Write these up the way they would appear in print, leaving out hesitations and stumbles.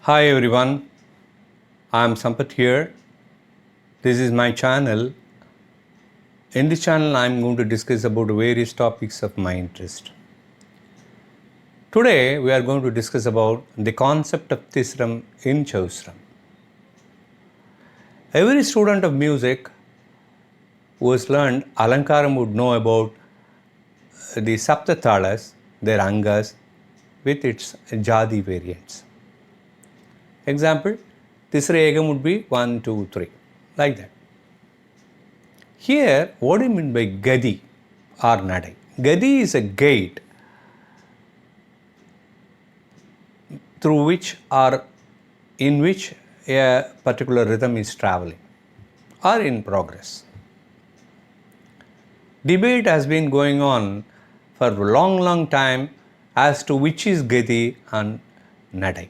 Hi everyone, I am Sampath here. This is my channel. In this channel, I am going to discuss about various topics of my interest. Today, we are going to discuss about the concept of Tisram in Chausram. Every student of music who has learned Alankaram would know about the Saptathalas, their Angas, with its Jadi variants. Example, Tisra Egam would be 1, 2, 3, like that. Here, what do you mean by Gadi or Nadai? Gadi is a gate through which or in which a particular rhythm is traveling or in progress. Debate has been going on for a long time as to which is Gadi and Nadai.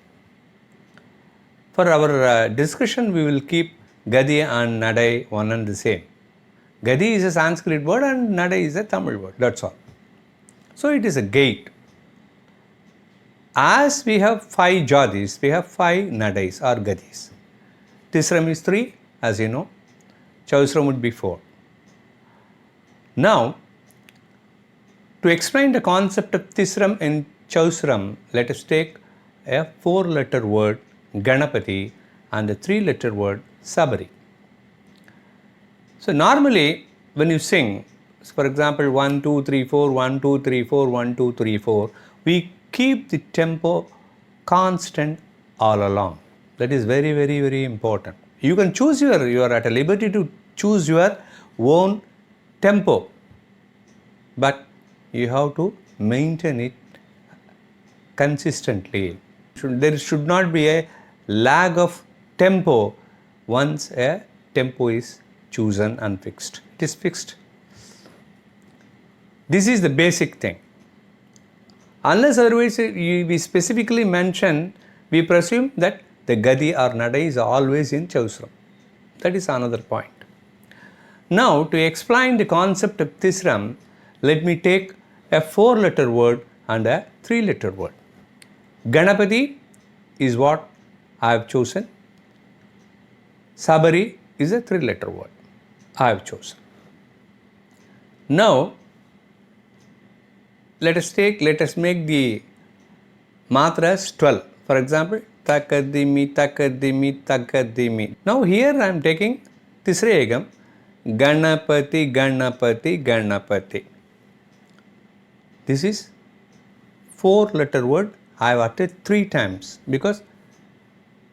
For our discussion, we will keep Gadi and Nadai one and the same. Gadi is a Sanskrit word and Nadai is a Tamil word, that's all. So it is a gate. As we have 5 Jadis, we have 5 Nadais or Gadis. Tisram is 3, as you know. Chausram would be 4. Now, to explain the concept of Tisram and Chausram, let us take a 4-letter word Ganapati and a 3-letter word Sabari. So normally when you sing, for example 1, 2, 3, 4, 1, 2, 3, 4, 1, 2, 3, 4, we keep the tempo constant all along. That is very important. You can choose you are at a liberty to choose your own tempo, but you have to maintain it consistently. There should not be a lag of tempo once a tempo is chosen and fixed. It is fixed. This is the basic thing. Unless otherwise we specifically mention, we presume that the Gadi or Nadai is always in Chausram. That is another point. Now, to explain the concept of Tisram, let me take a 4-letter word and a 3-letter word. Ganapati is what I have chosen. Sabari is a 3-letter word I have chosen. Now, let us make the matras 12. For example, takadimi, takadimi, takadimi. Now here I am taking Tisra Egam, Ganapati, Ganapati, Ganapati. This is 4-letter word I have uttered 3 times because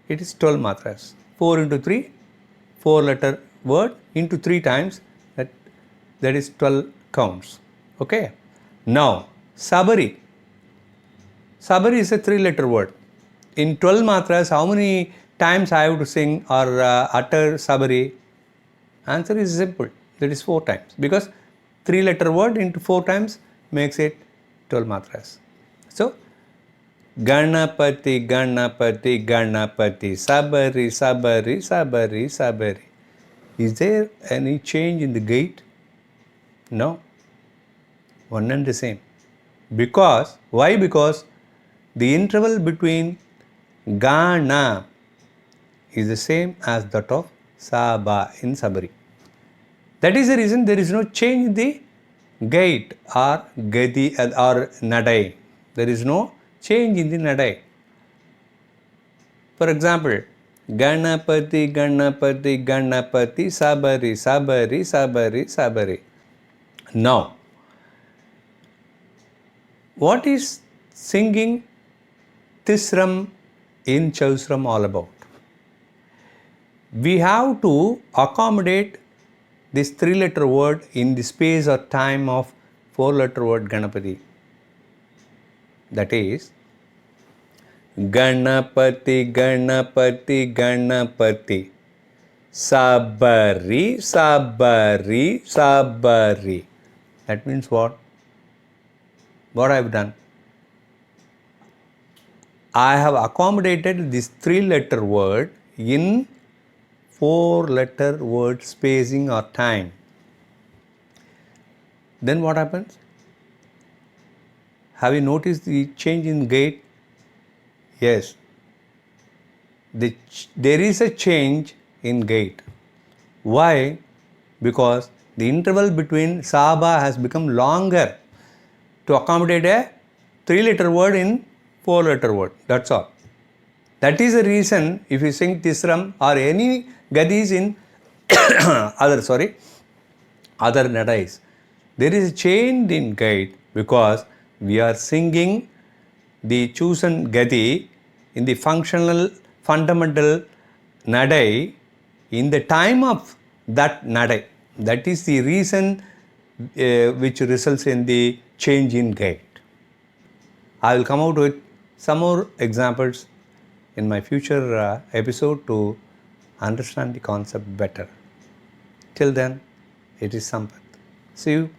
it is 12 matras. 4 into 3, 4-letter word into 3 times, that is 12 counts. Okay. Now, Sabari. Sabari is a 3-letter word. In 12 matras, how many times I have to sing or utter Sabari? Answer is simple. That is 4 times. Because 3-letter word into 4 times makes it 12 matras. So, Ganapati, Ganapati, Ganapati, Sabari, Sabari, Sabari, Sabari. Is there any change in the gait? No. One and the same. Because, why? Because the interval between Gana is the same as that of Saba in Sabari. That is the reason there is no change in the gait or Gadi or Nadai. There is no change in the Nadai. For example, Ganapati, Ganapati, Ganapati, Sabari, Sabari, Sabari, Sabari. Now, what is singing Tisram in Chausram all about? We have to accommodate this 3-letter word in the space or time of 4-letter word Ganapati. That is, Ganapati, Ganapati, Ganapati, Sabari, Sabari, Sabari. That means what? What I have done? I have accommodated this 3-letter word in 4-letter word spacing or time. Then what happens? Have you noticed the change in gait? Yes. there is a change in gait. Why? Because the interval between Saba has become longer to accommodate a 3-letter word in 4-letter word. That's all. That is the reason if you sing Tisram or any Gadis in other nadais, there is a change in gait because we are singing the chosen Gadi in the fundamental nadai in the time of that nadai. That is the reason which results in the change in gait. I will come out with some more examples in my future episode to understand the concept better. Till then, it is Sampath. See you.